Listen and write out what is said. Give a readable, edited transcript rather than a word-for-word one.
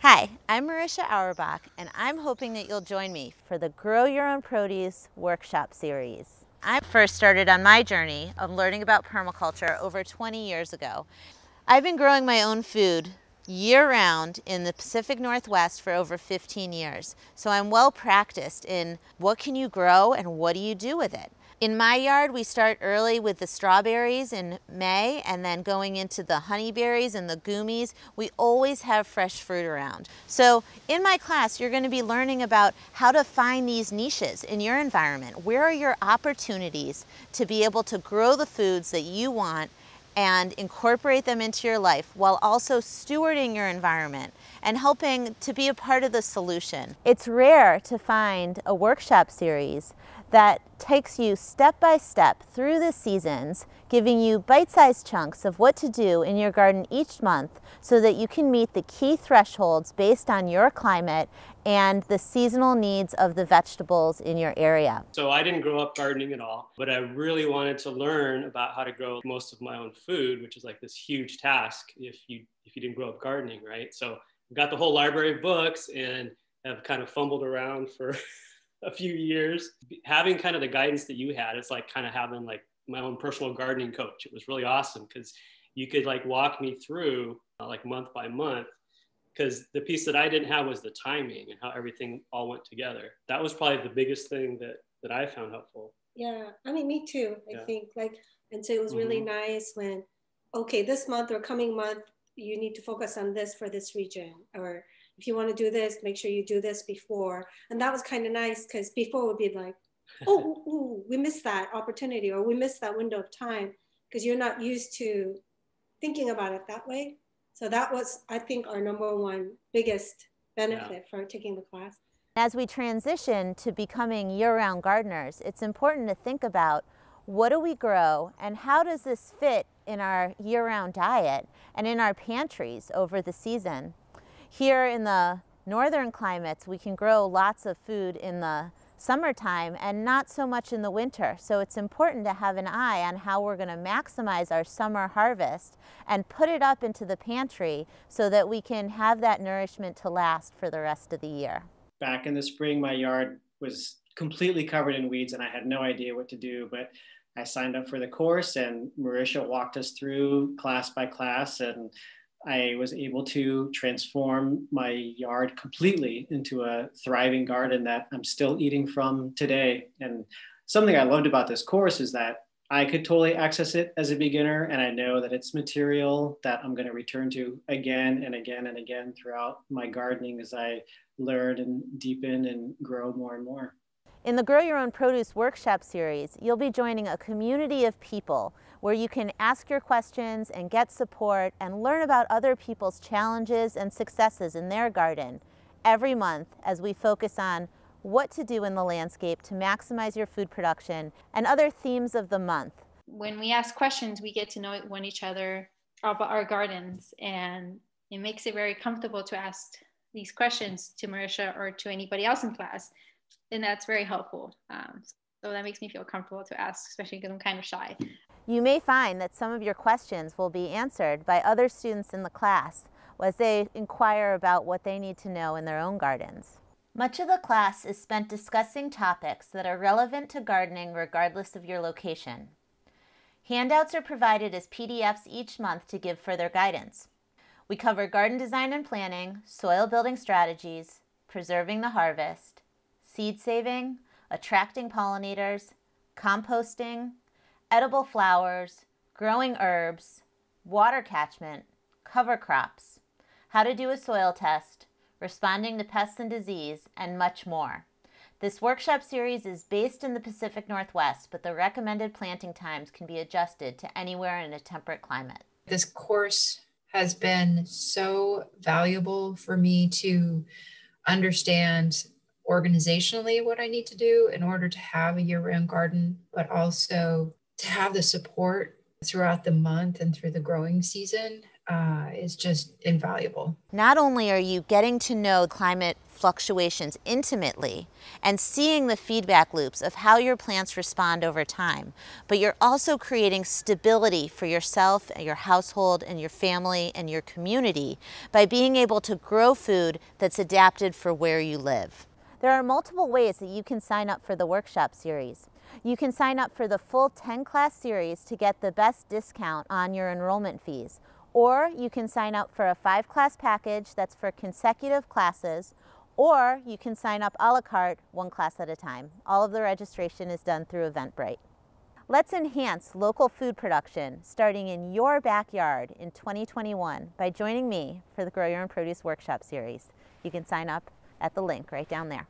Hi, I'm Marisha Auerbach, and I'm hoping that you'll join me for the Grow Your Own Produce workshop series. I first started on my journey of learning about permaculture over 20 years ago. I've been growing my own food year-round in the Pacific Northwest for over 15 years, so I'm well practiced in what can you grow and what do you do with it. In my yard, we start early with the strawberries in May and then going into the honeyberries and the gummies. We always have fresh fruit around. So in my class, you're going to be learning about how to find these niches in your environment. Where are your opportunities to be able to grow the foods that you want and incorporate them into your life while also stewarding your environment and helping to be a part of the solution. It's rare to find a workshop series that takes you step by step through the seasons, giving you bite-sized chunks of what to do in your garden each month so that you can meet the key thresholds based on your climate and the seasonal needs of the vegetables in your area. So I didn't grow up gardening at all, but I really wanted to learn about how to grow most of my own food, which is like this huge task if you didn't grow up gardening, right? So I got the whole library of books and have kind of fumbled around for a few years. Having kind of the guidance that you had, it's like kind of having like my own personal gardening coach. It was really awesome because you could like walk me through like month by month, because the piece that I didn't have was the timing and how everything all went together. That was probably the biggest thing that I found helpful. Yeah, I mean, me too. I think and so it was really nice when, okay, this month or coming month, you need to focus on this for this region, or if you want to do this, make sure you do this before. And that was kind of nice because before it would be like, oh, we missed that opportunity or we missed that window of time because you're not used to thinking about it that way. So that was, I think, our number one biggest benefit for taking the class. As we transition to becoming year-round gardeners, it's important to think about what do we grow and how does this fit in our year-round diet and in our pantries over the season. Here in the northern climates, we can grow lots of food in the summertime and not so much in the winter. So it's important to have an eye on how we're going to maximize our summer harvest and put it up into the pantry so that we can have that nourishment to last for the rest of the year. Back in the spring, my yard was completely covered in weeds and I had no idea what to do, but I signed up for the course and Marisha walked us through class by class, and I was able to transform my yard completely into a thriving garden that I'm still eating from today. And something I loved about this course is that I could totally access it as a beginner, and I know that it's material that I'm going to return to again and again and again throughout my gardening as I learn and deepen and grow more and more. In the Grow Your Own Produce workshop series, you'll be joining a community of people where you can ask your questions and get support and learn about other people's challenges and successes in their garden every month as we focus on what to do in the landscape to maximize your food production and other themes of the month. When we ask questions, we get to know each other about our gardens, and it makes it very comfortable to ask these questions to Marisha or to anybody else in class. And that's very helpful. So that makes me feel comfortable to ask, especially because I'm kind of shy. You may find that some of your questions will be answered by other students in the class as they inquire about what they need to know in their own gardens. Much of the class is spent discussing topics that are relevant to gardening regardless of your location. Handouts are provided as PDFs each month to give further guidance. We cover garden design and planning, soil building strategies, preserving the harvest, seed saving, attracting pollinators, composting, edible flowers, growing herbs, water catchment, cover crops, how to do a soil test, responding to pests and disease, and much more. This workshop series is based in the Pacific Northwest, but the recommended planting times can be adjusted to anywhere in a temperate climate. This course has been so valuable for me to understand organizationally what I need to do in order to have a year-round garden, but also to have the support throughout the month and through the growing season is just invaluable. Not only are you getting to know climate fluctuations intimately and seeing the feedback loops of how your plants respond over time, but you're also creating stability for yourself and your household and your family and your community by being able to grow food that's adapted for where you live. There are multiple ways that you can sign up for the workshop series. You can sign up for the full 10-class series to get the best discount on your enrollment fees. Or you can sign up for a 5-class package that's for consecutive classes, or you can sign up a la carte, 1 class at a time. All of the registration is done through Eventbrite. Let's enhance local food production starting in your backyard in 2021 by joining me for the Grow Your Own Produce Workshop Series. You can sign up at the link right down there.